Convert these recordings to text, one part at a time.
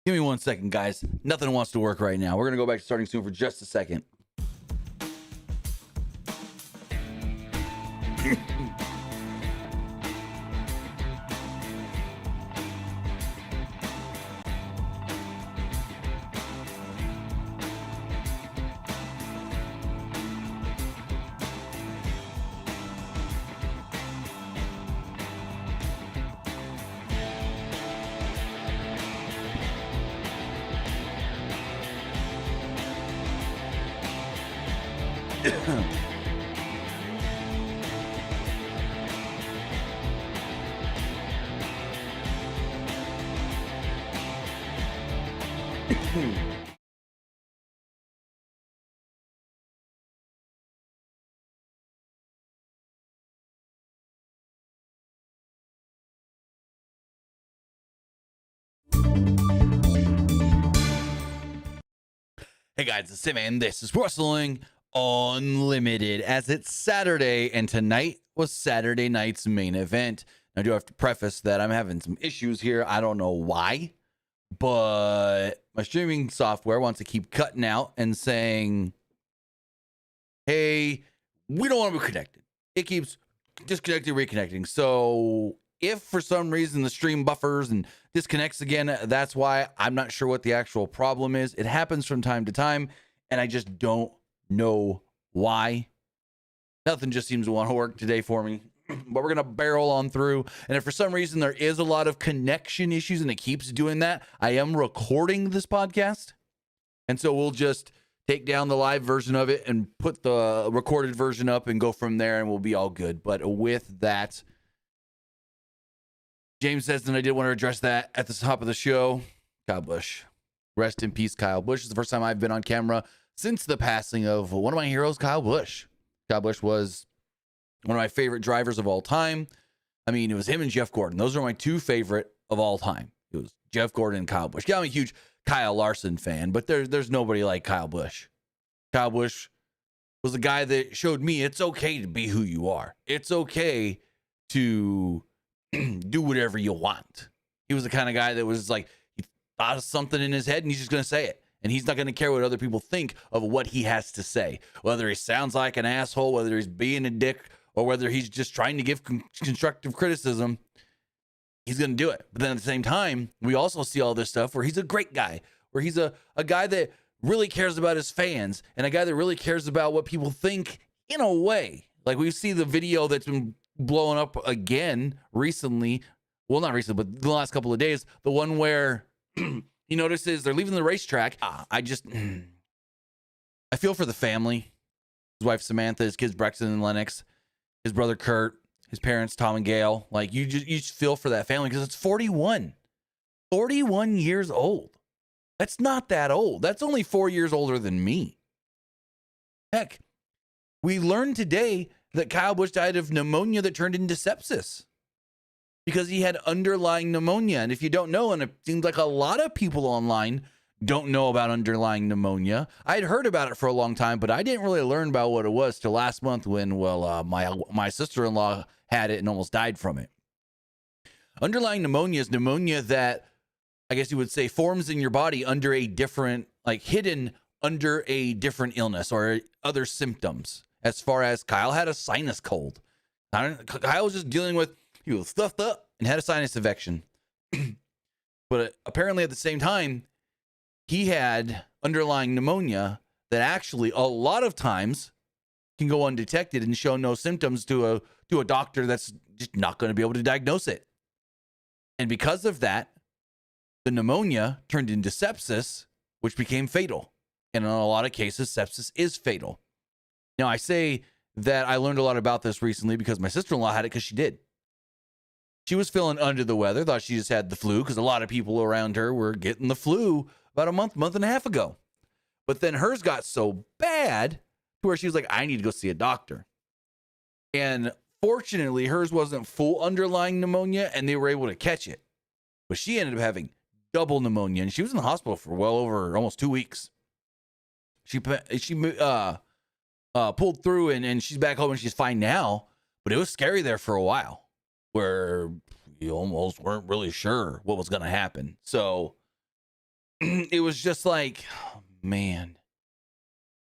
Give me 1 second, guys. Nothing wants to work right now. We're going to go back to starting soon for just a second. Hey guys, it's Tim, and this is Wrestling Unlimited, as it's Saturday, and tonight was Saturday night's main event. Now, I do have to preface that I'm having some issues here. I don't know why, but my streaming software wants to keep cutting out and saying, hey, we don't want to be connected. It keeps disconnecting, reconnecting. So if for some reason the stream buffers and disconnects again, that's why. I'm not sure what the actual problem is. It happens from time to time, and I just don't know why. Nothing just seems to want to work today for me, but we're going to barrel on through. And if for some reason there is a lot of connection issues and it keeps doing that, I am recording this podcast. And so we'll just take down the live version of it and put the recorded version up and go from there, and we'll be all good. But with that, James says, and I did want to address that at the top of the show. Kyle Busch. Rest in peace, Kyle Busch. It's the first time I've been on camera since the passing of one of my heroes, Kyle Busch. Kyle Busch was one of my favorite drivers of all time. I mean, it was him and Jeff Gordon. Those are my two favorite of all time. It was Jeff Gordon and Kyle Busch. Yeah, I'm a huge Kyle Larson fan, but there's nobody like Kyle Busch. Kyle Busch was the guy that showed me it's okay to be who you are. It's okay to do whatever you want. He was the kind of guy that was like, he thought of something in his head and he's just going to say it. And he's not going to care what other people think of what he has to say. Whether he sounds like an asshole, whether he's being a dick, or whether he's just trying to give constructive criticism, he's going to do it. But then at the same time, we also see all this stuff where he's a great guy, where he's a guy that really cares about his fans and a guy that really cares about what people think in a way. Like we see the video that's been blowing up again recently. Well, not recently, but the last couple of days. The one where he notices they're leaving the racetrack. I feel for the family. His wife, Samantha, his kids, Braxton and Lennox, his brother, Kurt, his parents, Tom and Gail. Like you just feel for that family because it's 41 years old. That's not that old. That's only 4 years older than me. Heck, we learned today that Kyle Busch died of pneumonia that turned into sepsis because he had underlying pneumonia. And if you don't know, and it seems like a lot of people online don't know about underlying pneumonia. I'd heard about it for a long time, but I didn't really learn about what it was till last month when, my sister-in-law had it and almost died from it. Underlying pneumonia is pneumonia that, I guess you would say, forms in your body under a different, like hidden under a different illness or other symptoms. As far as Kyle had a sinus cold. Kyle was just dealing with, he was stuffed up and had a sinus infection. But apparently at the same time, he had underlying pneumonia that actually a lot of times can go undetected and show no symptoms to a doctor that's just not going to be able to diagnose it. And because of that, the pneumonia turned into sepsis, which became fatal. And in a lot of cases, sepsis is fatal. Now, I say that I learned a lot about this recently because my sister-in-law had it because she did. She was feeling under the weather, thought she just had the flu because a lot of people around her were getting the flu about a month and a half ago. But then hers got so bad to where she was like, I need to go see a doctor. And fortunately, hers wasn't full underlying pneumonia and they were able to catch it. But she ended up having double pneumonia and she was in the hospital for well over almost 2 weeks. She pulled through and she's back home and she's fine now, but it was scary there for a while where you almost weren't really sure what was going to happen. So it was just like, oh, man.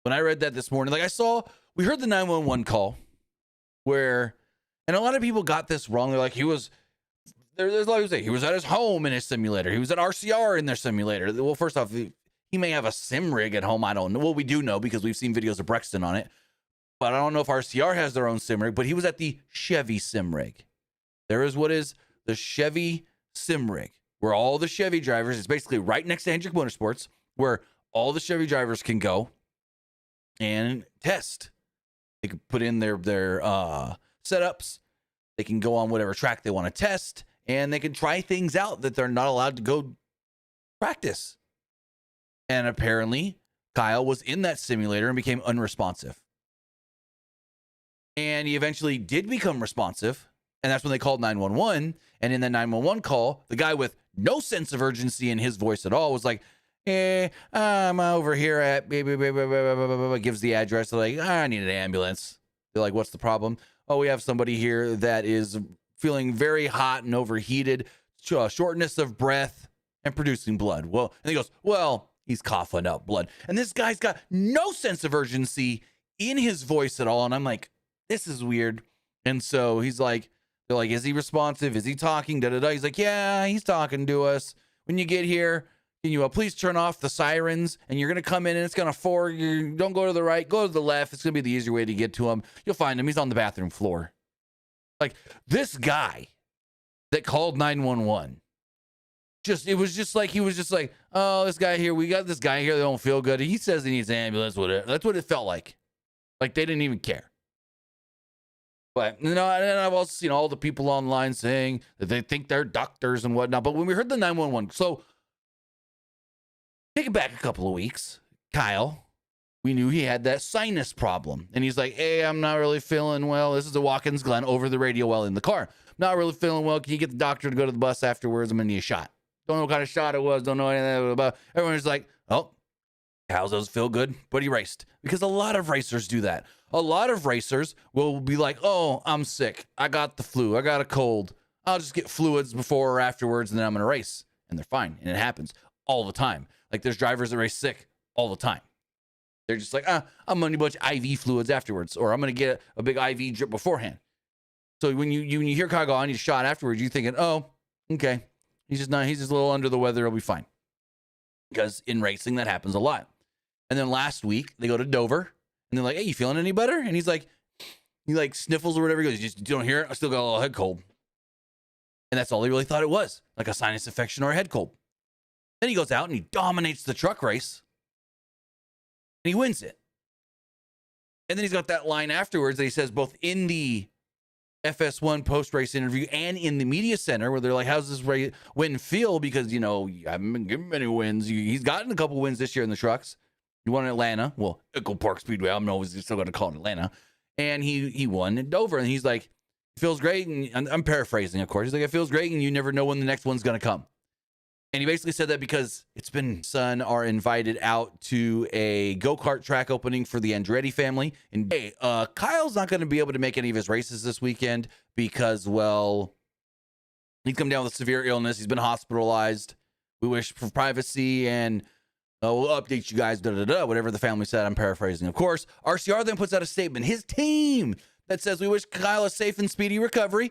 When I read that this morning, like we heard the 911 call where, and a lot of people got this wrong. They're like, there's a lot of people say he was at his home in his simulator. He was at RCR in their simulator. Well, first off, he may have a sim rig at home. I don't know. Well, we do know because we've seen videos of Brexton on it. But I don't know if RCR has their own sim rig, but he was at the Chevy sim rig. There is what is the Chevy sim rig, where all the Chevy drivers, it's basically right next to Hendrick Motorsports, where all the Chevy drivers can go and test. They can put in their setups. They can go on whatever track they want to test, and they can try things out that they're not allowed to go practice. And apparently, Kyle was in that simulator and became unresponsive. And he eventually did become responsive, and that's when they called 911. And in the 911 call, the guy with no sense of urgency in his voice at all was like, I'm over here at gives the address. They're like, I need an ambulance. They're like, what's the problem? Oh, we have somebody here that is feeling very hot and overheated, shortness of breath, and producing blood. Well, and he goes, well, he's coughing up blood. And this guy's got no sense of urgency in his voice at all. And I'm like, this is weird. And so he's like, they're like, is he responsive? Is he talking? He's like, yeah, he's talking to us. When you get here, can you please turn off the sirens? And you're going to come in and it's going to you don't go to the right, go to the left. It's going to be the easier way to get to him. You'll find him. He's on the bathroom floor. Like this guy that called 911. It was just like, he was just like, oh, this guy here, we got this guy here that don't feel good. He says he needs an ambulance. Whatever. That's what it felt like. Like they didn't even care. But, and I've also seen all the people online saying that they think they're doctors and whatnot. But when we heard the 911, so take it back a couple of weeks, Kyle, we knew he had that sinus problem. And he's like, hey, I'm not really feeling well. This is a Watkins Glen over the radio while in the car. Not really feeling well. Can you get the doctor to go to the bus afterwards? I'm going to need a shot. Don't know what kind of shot it was. Don't know anything about it. Everyone's like, oh, Kyle doesn't feel good, but he raced. Because a lot of racers do that. A lot of racers will be like, oh, I'm sick. I got the flu. I got a cold. I'll just get fluids before or afterwards, and then I'm going to race. And they're fine. And it happens all the time. Like there's drivers that race sick all the time. They're just like, I'm going to bunch IV fluids afterwards, or I'm going to get a big IV drip beforehand. So when you hear Kyle go, I need a shot afterwards, you're thinking, oh, okay. He's just a little under the weather. He'll be fine. Because in racing, that happens a lot. And then last week, they go to Dover. And they're like, hey, you feeling any better? And he's like, he like sniffles or whatever. He goes, you don't hear it? I still got a little head cold. And that's all he really thought it was, like a sinus infection or a head cold. Then he goes out and he dominates the truck race. And he wins it. And then he's got that line afterwards that he says both in the FS1 post-race interview and in the media center where they're like, how's this win feel? Because, you haven't been given many wins. He's gotten a couple wins this year in the trucks. He won in Atlanta. Well, Echo Park Speedway. I'm always still going to call it Atlanta. And he won in Dover. And he's like, it feels great. And I'm paraphrasing, of course. He's like, it feels great. And you never know when the next one's going to come. And he basically said that because son are invited out to a go-kart track opening for the Andretti family. And hey, Kyle's not going to be able to make any of his races this weekend because, well, he's come down with severe illness. He's been hospitalized. We wish for privacy and we'll update you guys, whatever the family said. I'm paraphrasing, of course. RCR then puts out a statement, his team, that says, we wish Kyle a safe and speedy recovery.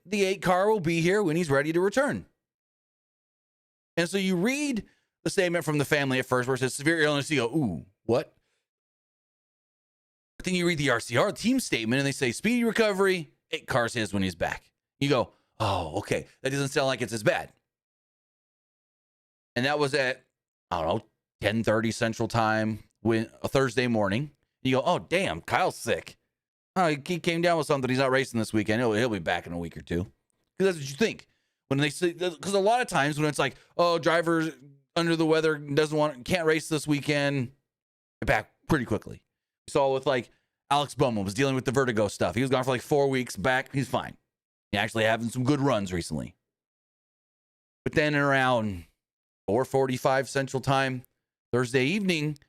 The 8 car will be here when he's ready to return. And so you read the statement from the family at first where it says severe illness. You go, ooh, what? But then you read the RCR team statement and they say speedy recovery, 8 cars his when he's back. You go, oh, okay. That doesn't sound like it's as bad. And that was at, I don't know, 10:30 Central Time, a Thursday morning. You go, oh, damn, Kyle's sick. Oh, he came down with something. He's not racing this weekend. He'll be back in a week or two. Because that's what you think. When they say, because a lot of times when it's like, oh, driver's under the weather, can't race this weekend, they're back pretty quickly. We saw with like Alex Bowman was dealing with the vertigo stuff. He was gone for like 4 weeks, back, he's fine. He's actually having some good runs recently. But then around 4:45 Central Time, Thursday evening,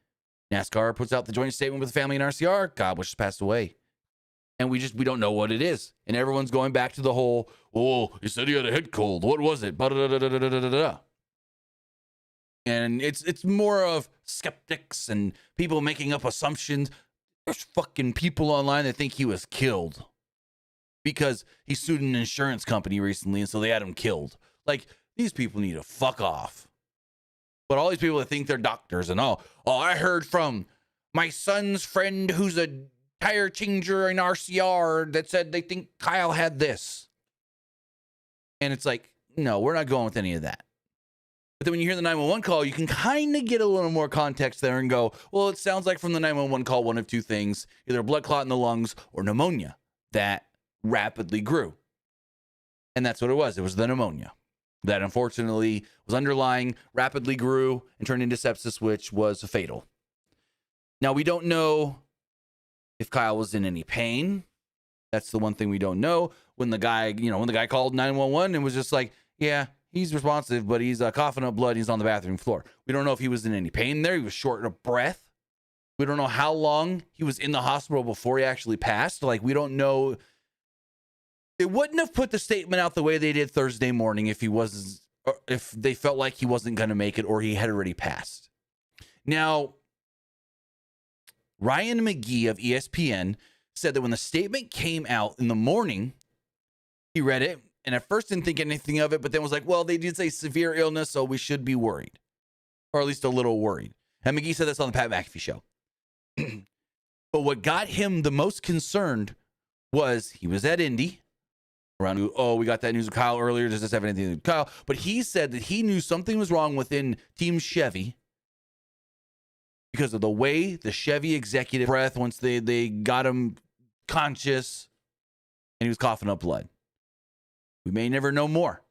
NASCAR puts out the joint statement with the family and RCR. Kyle Busch has passed away. And we don't know what it is. And everyone's going back to the whole, oh, he said he had a head cold. What was it? And And it's more of skeptics and people making up assumptions. There's fucking people online that think he was killed because he sued an insurance company recently, and so they had him killed. Like, these people need to fuck off. But all these people that think they're doctors and I heard from my son's friend who's a tire changer in RCR that said they think Kyle had this. And it's like, no, we're not going with any of that. But then when you hear the 911 call, you can kind of get a little more context there and go, well, it sounds like from the 911 call, one of two things, either a blood clot in the lungs or pneumonia that rapidly grew. And that's what it was. It was the pneumonia that unfortunately was underlying, rapidly grew, and turned into sepsis, which was fatal. Now, we don't know if Kyle was in any pain. That's the one thing we don't know. When the guy called 911 and was just like, yeah, he's responsive, but he's coughing up blood. He's on the bathroom floor. We don't know if he was in any pain there. He was short of breath. We don't know how long he was in the hospital before he actually passed. Like, we don't know. It wouldn't have put the statement out the way they did Thursday morning if they felt like he wasn't going to make it or he had already passed. Now, Ryan McGee of ESPN said that when the statement came out in the morning, he read it and at first didn't think anything of it, but then was like, well, they did say severe illness, so we should be worried, or at least a little worried. And McGee said this on the Pat McAfee show. But what got him the most concerned was he was at Indy. We got that news with Kyle earlier. Does this have anything to do with Kyle? But he said that he knew something was wrong within Team Chevy because of the way the Chevy executive breath once they got him conscious and he was coughing up blood. We may never know more.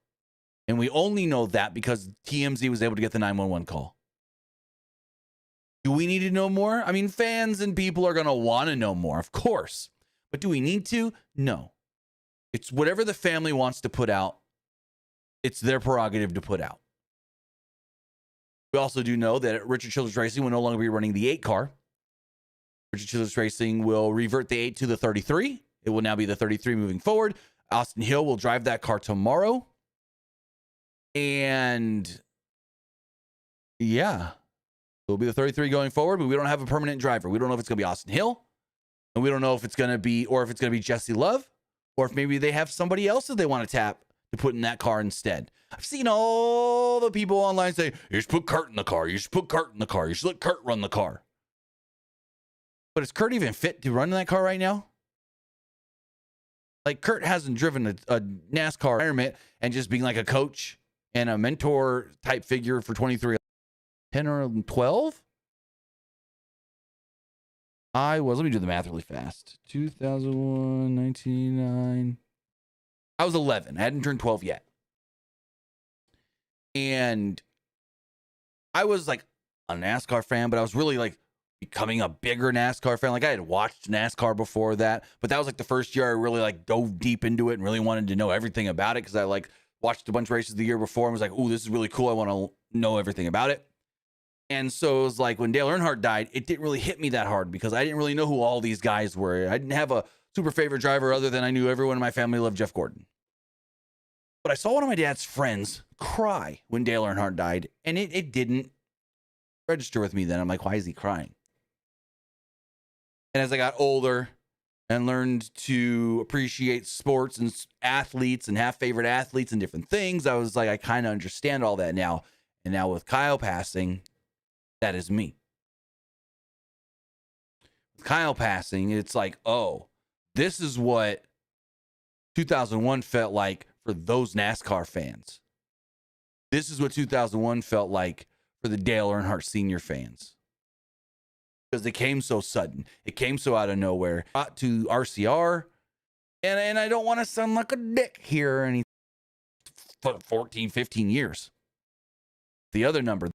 And we only know that because TMZ was able to get the 911 call. Do we need to know more? I mean, fans and people are going to want to know more, of course. But do we need to? No. It's whatever the family wants to put out. It's their prerogative to put out. We also do know that Richard Childress Racing will no longer be running the 8 car. Richard Childress Racing will revert the 8 to the 33. It will now be the 33 moving forward. Austin Hill will drive that car tomorrow. And yeah, it'll be the 33 going forward, but we don't have a permanent driver. We don't know if it's going to be Austin Hill. And we don't know if it's going to be, or if it's going to be Jesse Love, or if maybe they have somebody else that they want to tap to put in that car instead. I've seen all the people online say, you should put Kurt in the car. You should put Kurt in the car. You should let Kurt run the car. But is Kurt even fit to run that car right now? Like, Kurt hasn't driven a NASCAR environment and just being like a coach and a mentor type figure for 23, 10 or 12? Let me do the math really fast. 2001, 1999. I was 11. I hadn't turned 12 yet. And I was like a NASCAR fan, but I was really like becoming a bigger NASCAR fan. Like, I had watched NASCAR before that, but that was like the first year I really like dove deep into it and really wanted to know everything about it because I like watched a bunch of races the year before and was like, oh, this is really cool. I want to know everything about it. And so it was like when Dale Earnhardt died, it didn't really hit me that hard because I didn't really know who all these guys were. I didn't have a super favorite driver other than I knew everyone in my family loved Jeff Gordon. But I saw one of my dad's friends cry when Dale Earnhardt died, and it didn't register with me then. I'm like, why is he crying? And as I got older and learned to appreciate sports and athletes and have favorite athletes and different things, I was like, I kind of understand all that now. And now with Kyle passing, that is me. With Kyle passing, it's like, oh, this is what 2001 felt like for those NASCAR fans. This is what 2001 felt like for the Dale Earnhardt Sr. fans. Because it came so sudden. It came so out of nowhere. Got to RCR. And I don't want to sound like a dick here or anything. 14, 15 years. The other number.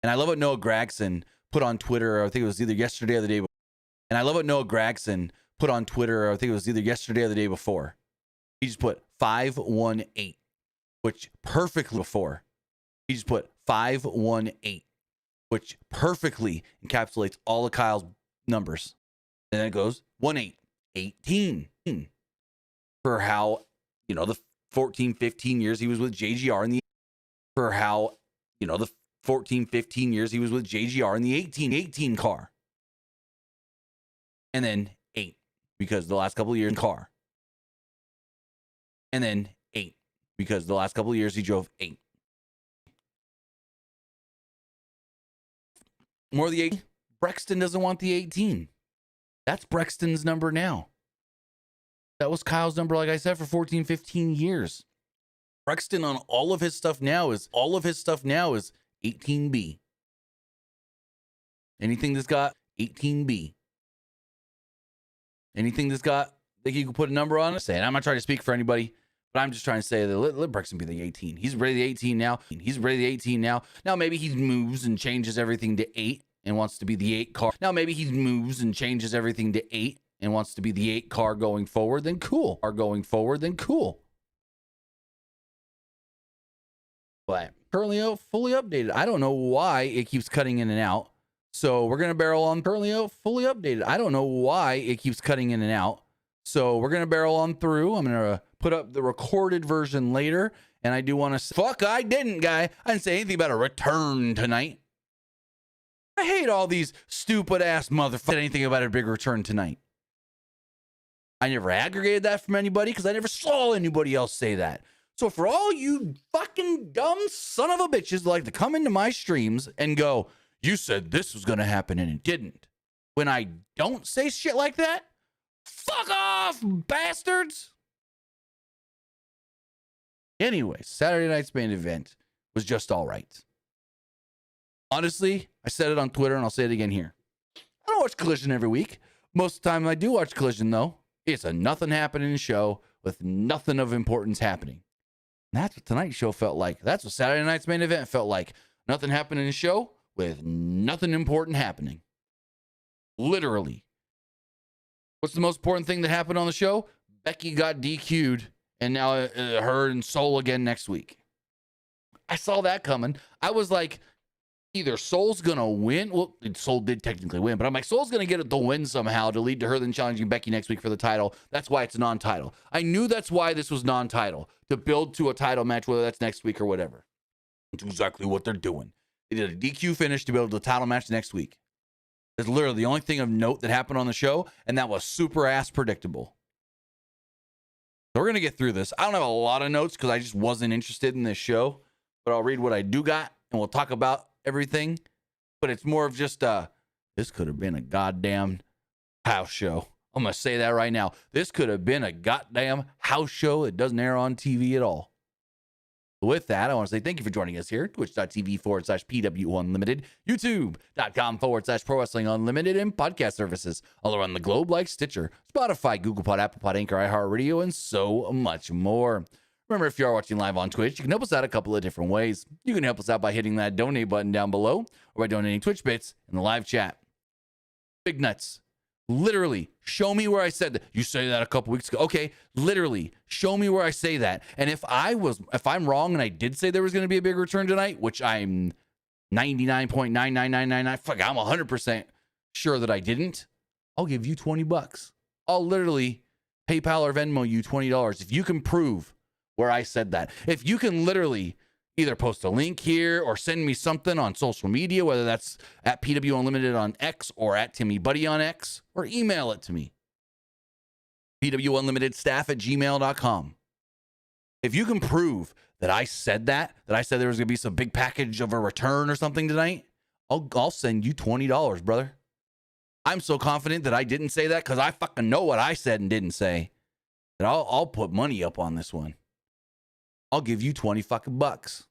And I love what Noah Gragson put on Twitter. I think it was either yesterday or the day before. And I love what Noah Gragson put on Twitter. I think it was either yesterday or the day before. He just put 518, which perfectly before. He just put 518, which perfectly encapsulates all of Kyle's numbers. And then it goes 18 for how, the 14, 15 years he was with JGR in the, for how, the 14, 15 years, he was with JGR in the 18 car. And then 8, because the last couple of years in car. And then 8, because the last couple of years he drove 8. More of the 8. Brexton doesn't want the 18. That's Brexton's number now. That was Kyle's number, like I said, for 14, 15 years. Brexton on all of his stuff now is 18B. Anything that's got 18B. Anything that's got that you can put a number on it. Saying I'm not trying to speak for anybody, but I'm just trying to say that let Brexton be the 18. He's ready the 18 now. Now maybe he moves and changes everything to 8 and wants to be the 8 car. Now maybe he moves and changes everything to 8 and wants to be the 8 car going forward. Then cool. But currently fully updated. I don't know why it keeps cutting in and out. So we're going to barrel on fully updated. I don't know why it keeps cutting in and out. So we're going to barrel on through. I'm going to put up the recorded version later. And I do want to say, fuck, I didn't say anything about a return tonight. I hate all these stupid ass motherfuckers. Anything about a big return tonight. I never aggregated that from anybody because I never saw anybody else say that. So for all you fucking dumb son of a bitches that like to come into my streams and go, you said this was going to happen and it didn't. When I don't say shit like that, fuck off, bastards. Anyways, Saturday night's main event was just all right. Honestly, I said it on Twitter and I'll say it again here. I don't watch Collision every week. Most of the time I do watch Collision though. It's a nothing happening show with nothing of importance happening. And that's what tonight's show felt like. That's what Saturday night's main event felt like. Nothing happening in the show with nothing important happening. Literally. What's the most important thing that happened on the show? Becky got DQ'd and now her and Soul again next week. I saw that coming. I was like, either Soul's going to win. Well, Soul did technically win, but I'm like, Soul's going to get the win somehow to lead to her then challenging Becky next week for the title. That's why it's non-title. I knew that's why this was non-title, to build to a title match, whether that's next week or whatever. That's exactly what they're doing. They did a DQ finish to build the title match next week. It's literally the only thing of note that happened on the show, and that was super ass predictable. So we're going to get through this. I don't have a lot of notes because I just wasn't interested in this show, but I'll read what I do got, and we'll talk about everything. But it's more of just, this could have been a goddamn house show. I'm going to say that right now. This could have been a goddamn house show that doesn't air on TV at all. With that, I want to say thank you for joining us here. Twitch.tv/PWU Unlimited, YouTube.com/Pro Wrestling Unlimited, and podcast services all around the globe like Stitcher, Spotify, Google Pod, Apple Pod, Anchor, iHeartRadio, and so much more. Remember, if you are watching live on Twitch, you can help us out a couple of different ways. You can help us out by hitting that donate button down below or by donating Twitch bits in the live chat. Big nuts. Literally, show me where I said that. You said that a couple weeks ago. Okay, literally, show me where I say that. And if I'm wrong and I did say there was going to be a big return tonight, which I'm 99.99999, fuck, I'm 100% sure that I didn't, I'll give you $20. I'll literally PayPal or Venmo you $20 if you can prove where I said that. If you can literally either post a link here or send me something on social media, whether that's at PW Unlimited on X or at Timmy Buddy on X, or email it to me. PWUnlimitedstaff@gmail.com. If you can prove that I said that I said there was going to be some big package of a return or something tonight, I'll send you $20, brother. I'm so confident that I didn't say that because I fucking know what I said and didn't say that I'll put money up on this one. I'll give you 20 fucking bucks.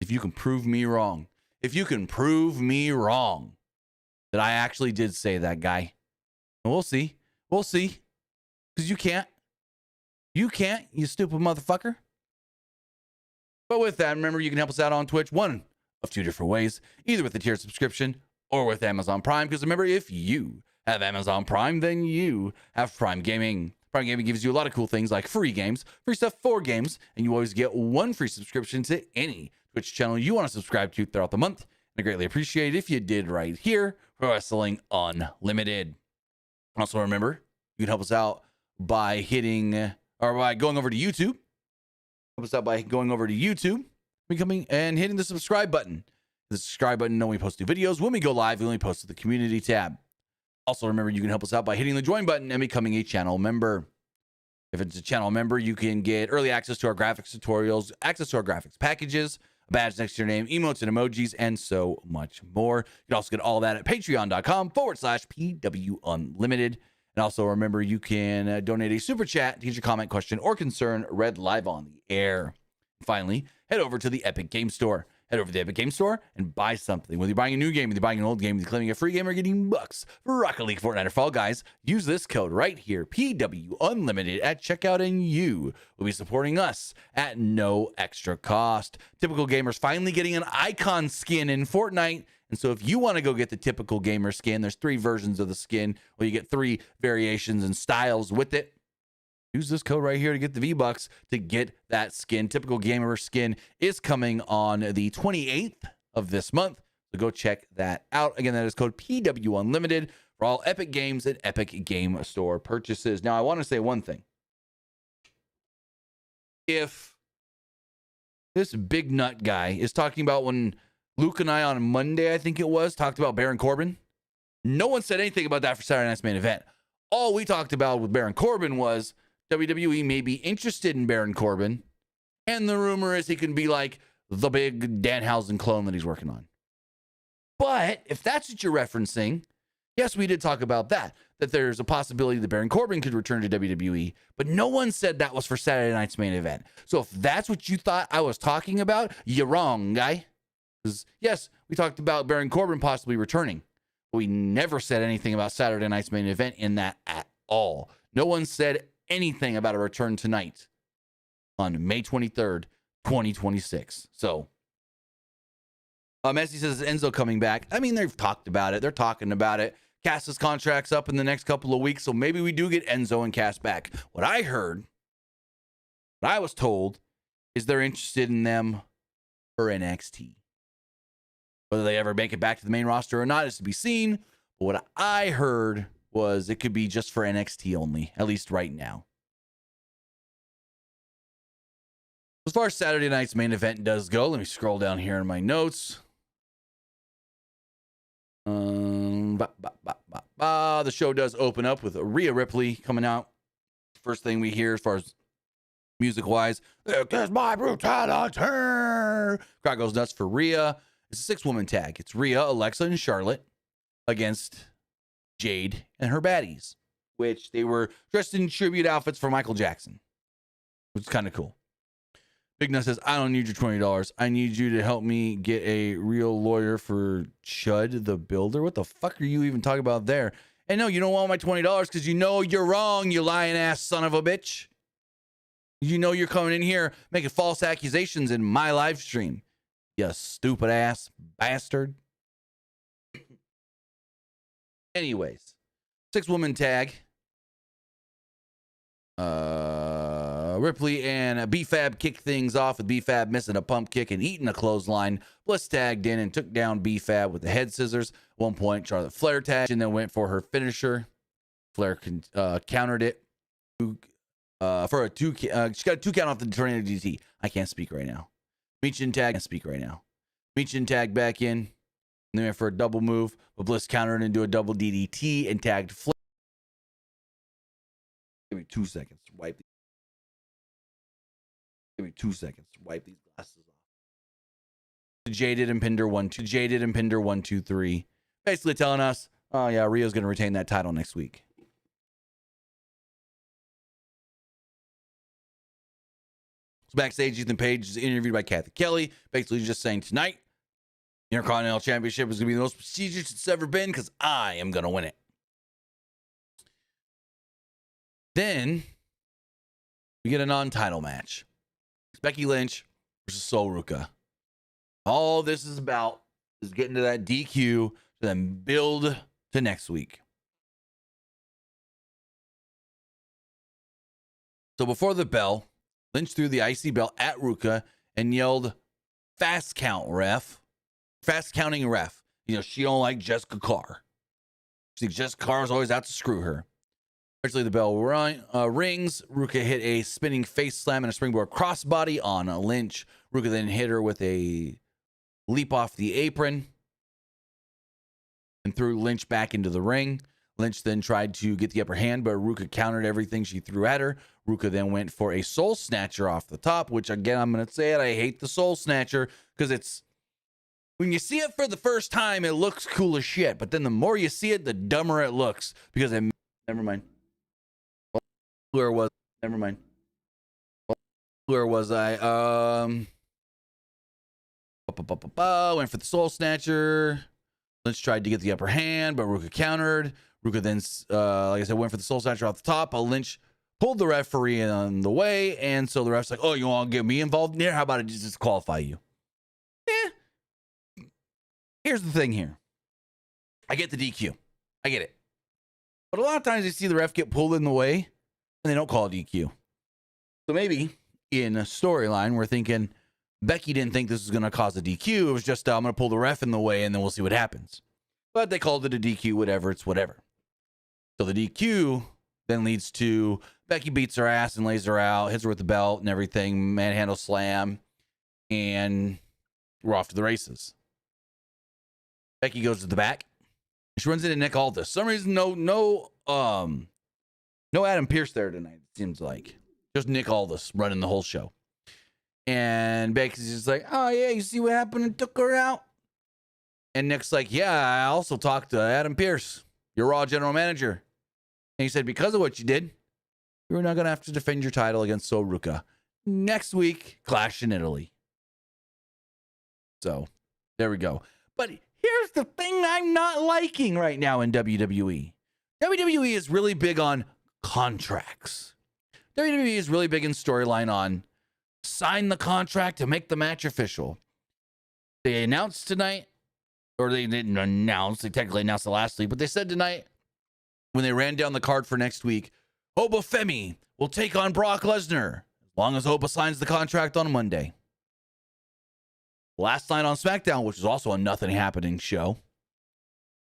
If you can prove me wrong. If you can prove me wrong that I actually did say that, guy. And we'll see. We'll see. Because you can't. You can't, you stupid motherfucker. But with that, remember, you can help us out on Twitch one of two different ways. Either with a tier subscription or with Amazon Prime. Because remember, if you have Amazon Prime, then you have Prime Gaming. Prime Gaming gives you a lot of cool things like free games, free stuff for games, and you always get one free subscription to any Twitch channel you want to subscribe to throughout the month. I greatly appreciate it if you did right here, Pro Wrestling Unlimited. Also remember, you can help us out by by going over to YouTube. Help us out by going over to YouTube. becoming and hitting the subscribe button. The subscribe button, know when we post new videos. When we go live, we only post to the community tab. Also, remember, you can help us out by hitting the join button and becoming a channel member. If it's a channel member, you can get early access to our graphics tutorials, access to our graphics packages, a badge next to your name, emotes and emojis, and so much more. You can also get all that at patreon.com/PW Unlimited. And also remember, you can donate a super chat to get your comment, question, or concern read live on the air. Finally, head over to the Epic Game Store. Head over to the Epic Game Store and buy something. Whether you're buying a new game, whether you're buying an old game, whether you're claiming a free game or getting bucks for Rocket League, Fortnite, or Fall Guys, use this code right here, PW Unlimited, at checkout, and you will be supporting us at no extra cost. Typical Gamers finally getting an icon skin in Fortnite. And so if you want to go get the Typical Gamer skin, there's 3 versions of the skin, where you get 3 variations and styles with it. Use this code right here to get the V-Bucks to get that skin. Typical Gamer skin is coming on the 28th of this month. So go check that out. Again, that is code PW Unlimited for all Epic Games and Epic Game Store purchases. Now, I want to say one thing. If this big nut guy is talking about when Luke and I on Monday, I think it was, talked about Baron Corbin, no one said anything about that for Saturday night's main event. All we talked about with Baron Corbin was WWE may be interested in Baron Corbin, and the rumor is he can be like the big Danhausen clone that he's working on. But if that's what you're referencing, yes, we did talk about that there's a possibility that Baron Corbin could return to WWE, but no one said that was for Saturday night's main event. So if that's what you thought I was talking about, you're wrong, guy. Because yes, we talked about Baron Corbin possibly returning. We never said anything about Saturday night's main event in that at all. No one said anything about a return tonight on May 23rd, 2026. So, Messi says Enzo coming back. I mean, they've talked about it. They're talking about it. Cass's contract's up in the next couple of weeks, so maybe we do get Enzo and Cass back. What I heard, what I was told, is they're interested in them for NXT. Whether they ever make it back to the main roster or not is to be seen. But what I heard was it could be just for NXT only, at least right now. As far as Saturday night's main event does go, let me scroll down here in my notes. The show does open up with Rhea Ripley coming out. First thing we hear as far as music-wise, "Kiss my brutality." Crowd goes nuts for Rhea. It's a 6-woman tag. It's Rhea, Alexa, and Charlotte against Jade and her baddies, which they were dressed in tribute outfits for Michael Jackson, which is kind of cool. Big Nut says, "I don't need your $20. I need you to help me get a real lawyer for Chud the Builder." What the fuck are you even talking about there? And no, you don't want my $20 because you know you're wrong, you lying ass son of a bitch. You know you're coming in here making false accusations in my live stream, you stupid ass bastard. Anyways, 6-woman tag. Ripley and B-Fab kick things off with B-Fab missing a pump kick and eating a clothesline. Bliss tagged in and took down B-Fab with the head scissors. At one point, Charlotte Flair tagged and then went for her finisher. Flair countered it for a 2. She got a 2 count off the tornado DT. I can't speak right now. Meechin tag. Can't speak right now. Meechin tag back in. And they went for a double move, but Bliss countered into a double DDT and tagged Flair. Give me 2 seconds to wipe these. Give me 2 seconds to wipe these glasses off. Jaded and Pinder 1-2. Jaded and Pinder 1-2-3. Basically telling us, oh yeah, Rhea's going to retain that title next week. So backstage, Ethan Page is interviewed by Kathy Kelly. Basically just saying tonight, Intercontinental Championship is going to be the most prestigious it's ever been because I am going to win it. Then we get a non-title match. It's Becky Lynch versus Ruka. All this is about is getting to that DQ to then build to next week. So before the bell, Lynch threw the IC belt at Ruka and yelled, "Fast count, ref." Fast counting ref. You know, she don't like Jessica Carr. She thinks Jessica Carr is always out to screw her. Eventually, the bell rings. Ruka hit a spinning face slam and a springboard crossbody on Lynch. Ruka then hit her with a leap off the apron and threw Lynch back into the ring. Lynch then tried to get the upper hand, but Ruka countered everything she threw at her. Ruka then went for a soul snatcher off the top, which again, I'm going to say it. I hate the soul snatcher because it's, when you see it for the first time, it looks cool as shit. But then the more you see it, the dumber it looks because it, never mind. Where was, never mind. Where was I? Went for the soul snatcher. Lynch tried to get the upper hand, but Ruka countered. Ruka then, like I said, went for the soul snatcher off the top. Lynch pulled the referee on the way, and so the ref's like, oh, you want to get me involved in here? How about I just disqualify you? Here's the thing here. I get the DQ. I get it. But a lot of times you see the ref get pulled in the way, and they don't call a DQ. So maybe in a storyline, we're thinking Becky didn't think this was going to cause a DQ. It was just, I'm going to pull the ref in the way, and then we'll see what happens. But they called it a DQ, whatever. It's whatever. So the DQ then leads to Becky beats her ass and lays her out, hits her with the belt and everything, manhandle slam, and we're off to the races. Becky goes to the back. She runs into Nick Aldis. For some reason, no Adam Pearce there tonight, it seems like. Just Nick Aldis running the whole show. And Becky's just like, oh, yeah, you see what happened and took her out? And Nick's like, yeah, I also talked to Adam Pearce, your Raw general manager. And he said, because of what you did, you're not going to have to defend your title against Ruka. Next week, Clash in Italy. So, there we go. But here's the thing I'm not liking right now in WWE. WWE is really big on contracts. WWE is really big in storyline on sign the contract to make the match official. They announced tonight, or they didn't announce, they technically announced it last week, but they said tonight, when they ran down the card for next week, Oba Femi will take on Brock Lesnar, as long as Oba signs the contract on Monday. Last night on SmackDown, which was also a nothing happening show,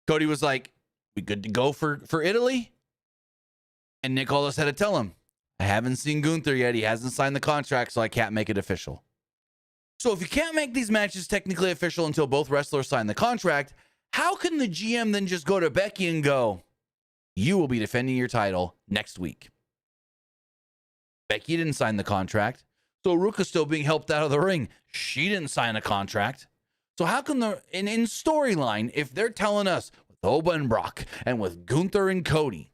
Cody was like, we good to go for Italy? And Nick Aldis had to tell him, I haven't seen Gunther yet. He hasn't signed the contract, so I can't make it official. So if you can't make these matches technically official until both wrestlers sign the contract, how can the GM then just go to Becky and go, you will be defending your title next week? Becky didn't sign the contract. So Ruka's still being helped out of the ring. She didn't sign a contract. So how can in storyline, if they're telling us with Oba and Brock and with Gunther and Cody,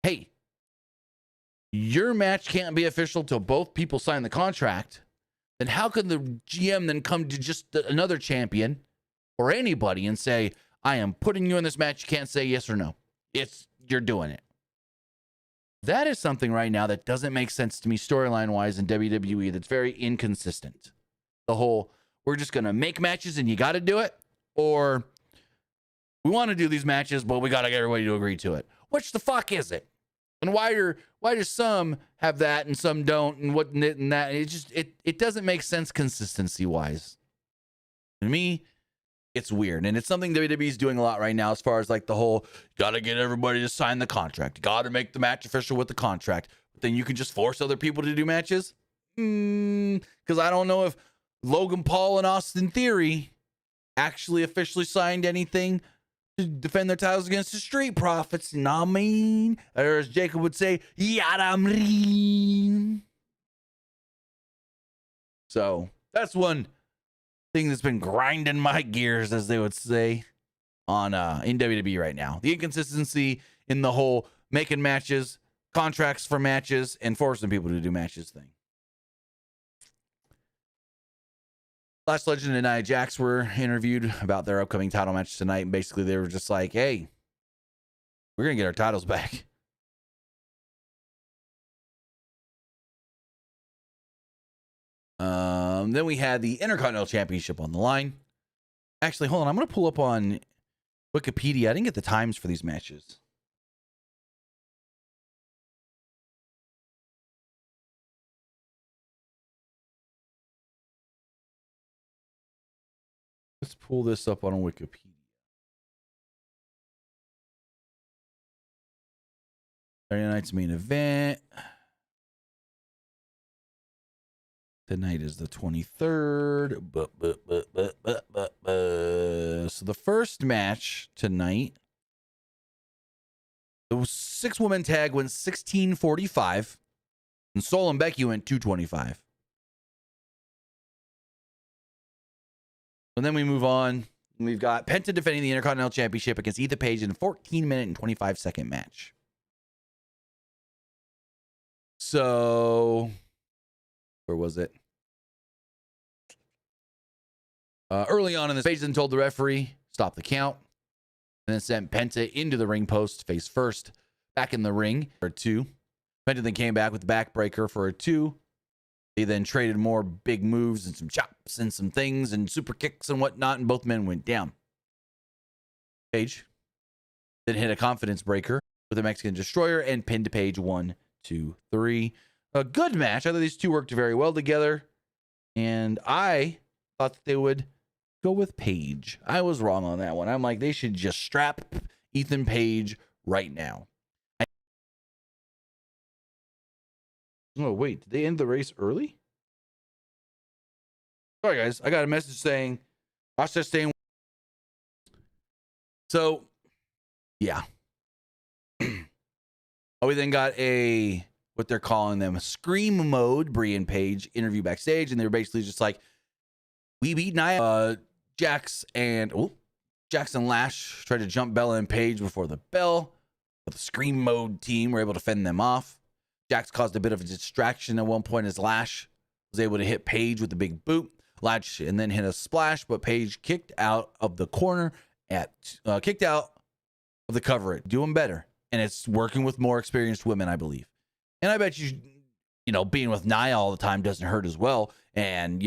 hey, your match can't be official till both people sign the contract, then how can the GM then come to just another champion or anybody and say, I am putting you in this match. You can't say yes or no. You're doing it. That is something right now that doesn't make sense to me storyline-wise in WWE that's very inconsistent. The whole, we're just going to make matches and you got to do it, or we want to do these matches, but we got to get everybody to agree to it. Which the fuck is it? And why do some have that and some don't, and what and that? It doesn't make sense consistency-wise. To me, it's weird, and it's something WWE is doing a lot right now as far as like the whole, got to get everybody to sign the contract. Got to make the match official with the contract. But then you can just force other people to do matches? Because I don't know if Logan Paul and Austin Theory actually officially signed anything to defend their titles against the Street Profits. Nah, mean. Or as Jacob would say, Yadamreen. So that's one thing that's been grinding my gears, as they would say, on in WWE right now. The inconsistency in the whole making matches, contracts for matches, and forcing people to do matches thing. Last Legend and Nia Jax were interviewed about their upcoming title match tonight, and basically they were just like, hey, we're going to get our titles back. Then we had the Intercontinental Championship on the line. Actually, hold on. I'm going to pull up on Wikipedia. I didn't get the times for these matches. Let's pull this up on Wikipedia. Saturday night's main event. Tonight is the 23rd. So the first match tonight, the 6-woman tag went 16:45, and Sol and Becky went 2:25. And then we move on. We've got Penta defending the Intercontinental Championship against Ethan Page in a 14-minute and 25-second match. So, where was it? Early on in this, Page then told the referee, stop the count, and then sent Penta into the ring post, face first, back in the ring for a 2. Penta then came back with the backbreaker for a 2. They then traded more big moves and some chops and some things and super kicks and whatnot, and both men went down. Page then hit a confidence breaker with a Mexican Destroyer and pinned Page 1, 2, 3. A good match. I thought these two worked very well together, and I thought that they would go with Page. I was wrong on that one. I'm like, they should just strap Ethan Page right now. Oh, wait. Did they end the race early? Sorry, guys. I got a message saying, watch that staying. So, yeah. We then got what they're calling them, a scream mode, Brie and Page interview backstage. And they were basically just like, we beat Nia. Jax and Lash tried to jump Bella and Page before the bell. But the scream mode team were able to fend them off. Jax caused a bit of a distraction at one point as Lash was able to hit Page with a big boot. Lash and then hit a splash, but Page kicked out of the corner kicked out of the cover. Doing better. And it's working with more experienced women, I believe. And I bet you being with Nia all the time doesn't hurt as well. And,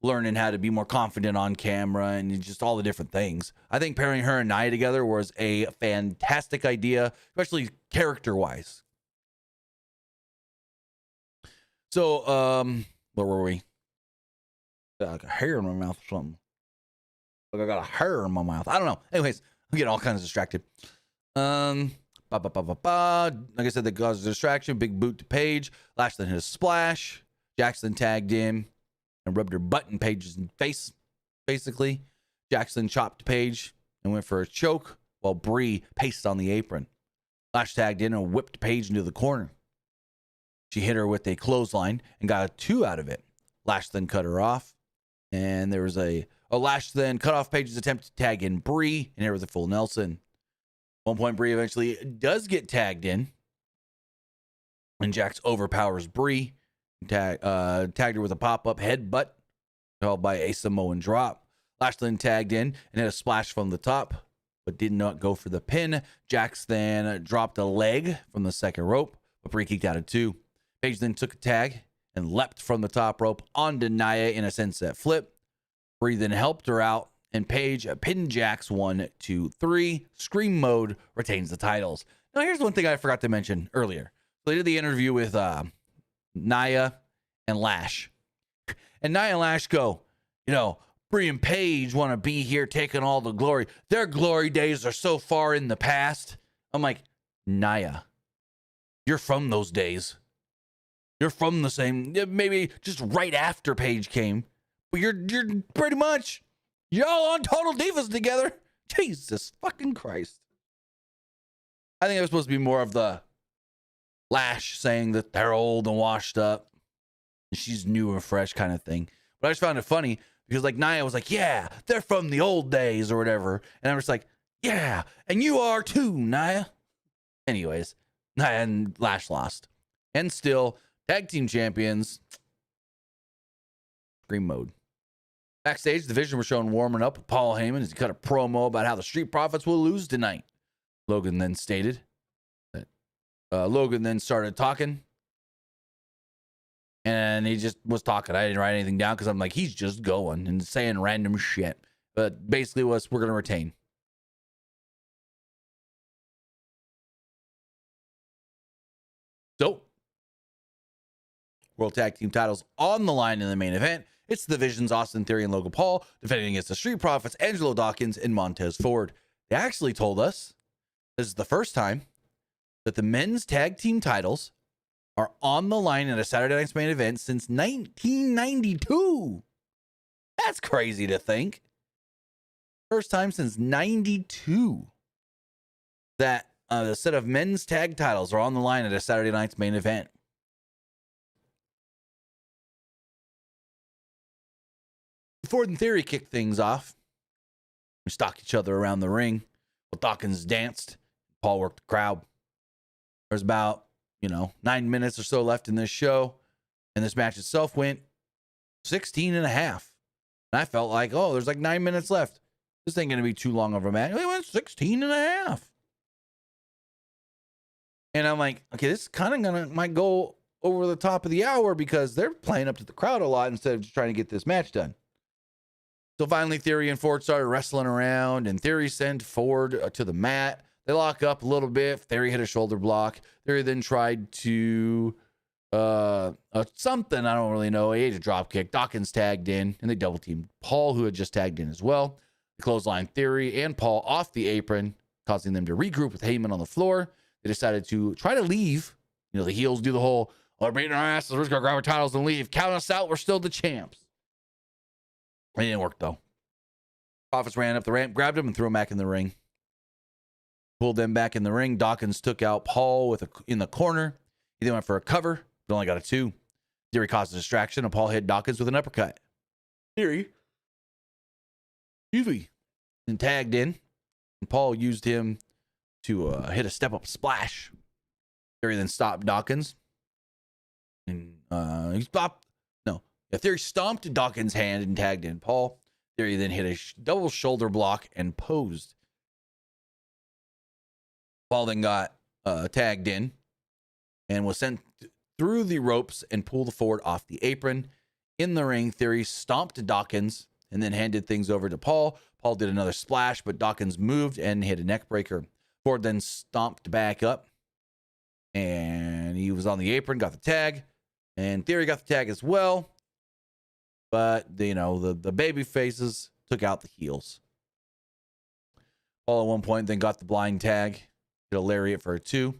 learning how to be more confident on camera and just all the different things. I think pairing her and Nia together was a fantastic idea, especially character-wise. So, where were we? Got like a hair in my mouth or something. Like I got a hair in my mouth. I don't know. Anyways, I'm getting all kinds of distracted. Like I said, that caused a distraction. Big boot to Page. Lash then hit a splash. Jackson tagged in and rubbed her butt in Page's face, basically. Jackson chopped Page and went for a choke while Brie paced on the apron. Lash tagged in and whipped Page into the corner. She hit her with a clothesline and got a 2 out of it. Lash then cut her off. And there was Lash then cut off Page's attempt to tag in Brie and hit her with a full Nelson. At one point, Brie eventually does get tagged in. And Jax overpowers Brie. Tagged her with a pop-up headbutt, followed by a Samoan drop. Lash then tagged in and hit a splash from the top, but did not go for the pin. Jax then dropped a leg from the second rope, but Brie kicked out of 2. Page then took a tag and leapt from the top rope onto Nia in a sunset flip. Brie then helped her out, and Page pinned Jax 1, 2, 3. Scream mode retains the titles. Now, here's one thing I forgot to mention earlier. So they did the interview with Nia and Lash. And Nia and Lash go, Brie and Page want to be here taking all the glory. Their glory days are so far in the past. I'm like, Nia, you're from those days. You're from the same, maybe just right after Page came. But you're pretty much, y'all on Total Divas together. Jesus fucking Christ. I think it was supposed to be more of the Lash saying that they're old and washed up. And she's new and fresh kind of thing. But I just found it funny because like Nia was like, yeah, they're from the old days or whatever. And I was like, yeah, and you are too, Nia. Anyways, Nia and Lash lost. And still, tag team champions. Scream mode. Backstage, the Division were shown warming up with Paul Heyman as he cut a promo about how the Street Profits will lose tonight. Logan then stated that Logan then started talking. And he just was talking. I didn't write anything down because I'm like, he's just going and saying random shit. But basically we're going to retain. So, World Tag Team titles on the line in the main event. It's the Division's Austin Theory and Logan Paul defending against the Street Profits, Angelo Dawkins and Montez Ford. They actually told us this is the first time that the men's tag team titles are on the line in a Saturday Night's Main Event since 1992. That's crazy to think. First time since 92 that the set of men's tag titles are on the line at a Saturday Night's Main Event. Ford and Theory kicked things off. We stalked each other around the ring. Well, Dawkins danced. Paul worked the crowd. There's about, 9 minutes or so left in this show. And this match itself went 16 and a half. And I felt like, there's like 9 minutes left. This ain't going to be too long of a match. It went 16 and a half. And I'm like, okay, this is kind of might go over the top of the hour because they're playing up to the crowd a lot instead of just trying to get this match done. So finally, Theory and Ford started wrestling around, and Theory sent Ford to the mat. They lock up a little bit. Theory hit a shoulder block. Theory then tried to something, I don't really know. He ate a drop kick. Dawkins tagged in, and they double teamed Paul, who had just tagged in as well. They clotheslined Theory and Paul off the apron, causing them to regroup with Heyman on the floor. They decided to try to leave. The heels do the whole, we're beating our asses. We're just going to grab our titles and leave. Count us out. We're still the champs. It didn't work, though. Profits ran up the ramp, grabbed him, and threw him back in the ring. Pulled them back in the ring. Dawkins took out Paul in the corner. He then went for a cover, but only got a 2. Theory caused a distraction, and Paul hit Dawkins with an uppercut. Theory, and tagged in. And Paul used him to hit a step-up splash. Theory then stopped Dawkins. And he stopped. Theory stomped Dawkins' hand and tagged in Paul. Theory then hit a double shoulder block and posed. Paul then got tagged in and was sent through the ropes and pulled Ford off the apron. In the ring, Theory stomped Dawkins and then handed things over to Paul. Paul did another splash, but Dawkins moved and hit a neck breaker. Ford then stomped back up, and he was on the apron, got the tag, and Theory got the tag as well. But, the baby faces took out the heels. Paul at one point then got the blind tag, did a lariat for a 2.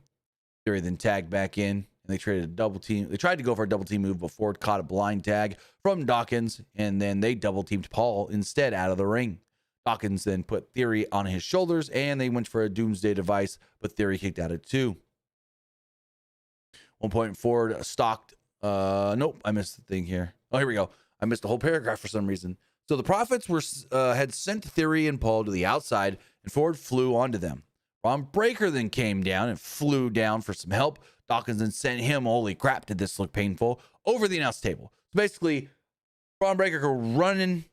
Theory then tagged back in, and they traded a double team. They tried to go for a double team move, but Ford caught a blind tag from Dawkins, and then they double teamed Paul instead out of the ring. Dawkins then put Theory on his shoulders, and they went for a doomsday device, but Theory kicked out at 2. One point, Ford stalked. Nope, I missed the thing here. Oh, here we go. I missed the whole paragraph for some reason. So the Profits had sent Theory and Paul to the outside, and Ford flew onto them. Braun Breaker then came down and flew down for some help. Dawkins then sent him, holy crap, did this look painful, over the announce table. So basically, Braun Breaker go running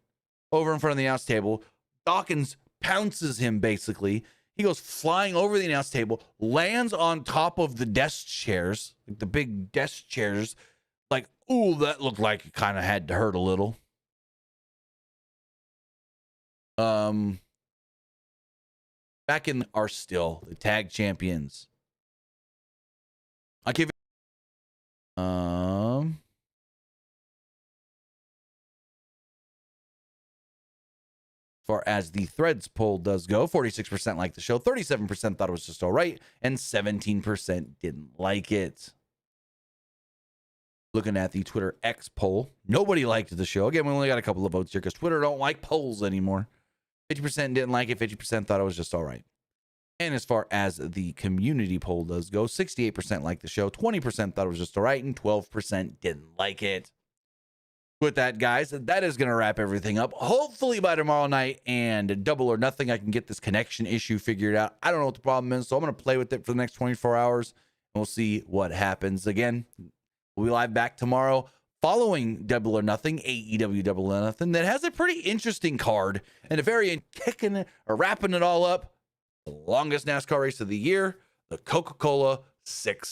over in front of the announce table. Dawkins pounces him, basically. He goes flying over the announce table, lands on top of the desk chairs, like the big desk chairs. Like, ooh, that looked like it kind of had to hurt a little. Back in are still the tag champions. I give it. As far as the threads poll does go, 46% liked the show, 37% thought it was just all right, and 17% didn't like it. Looking at the Twitter X poll, nobody liked the show. Again, we only got a couple of votes here because Twitter don't like polls anymore. 50% didn't like it. 50% thought it was just all right. And as far as the community poll does go, 68% liked the show, 20% thought it was just all right, and 12% didn't like it. With that, guys, that is going to wrap everything up. Hopefully by tomorrow night and Double or Nothing, I can get this connection issue figured out. I don't know what the problem is, so I'm going to play with it for the next 24 hours, and we'll see what happens. Again, we'll be live back tomorrow following Double or Nothing, AEW Double or Nothing, that has a pretty interesting card and a very kicking it or wrapping it all up. The longest NASCAR race of the year, the Coca-Cola 6